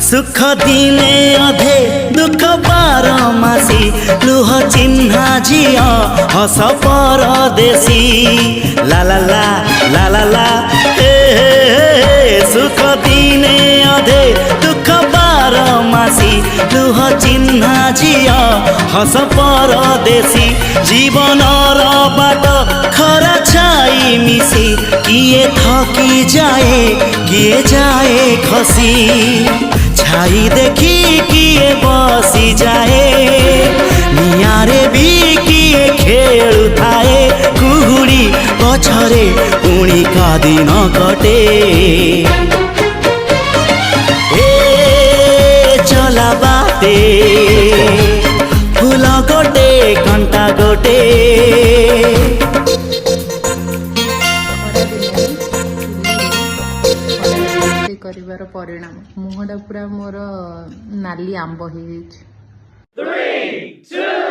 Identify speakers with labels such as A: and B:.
A: सुख दिने अधे दुख बारमासी लुह चिन्हा झिया हस परदेशी ला ला ला ला ला ला हे सुख दिने अधे दुख बारमासी लुह चिन्हा झिया हस परदेशी जीवन बाट खरा छाई मिसी किए थकी जाए किए जाए खसी छाई देखी किए बसी जाए नियारे भी किए खेलु थाए कुहुड़ी पछरे पुणी का दिन कटे चला बाटे फूल गोटे कंटा गोटे
B: कर परिणाम मुहटा पूरा मोर नाली आंब हो।
C: 3, 2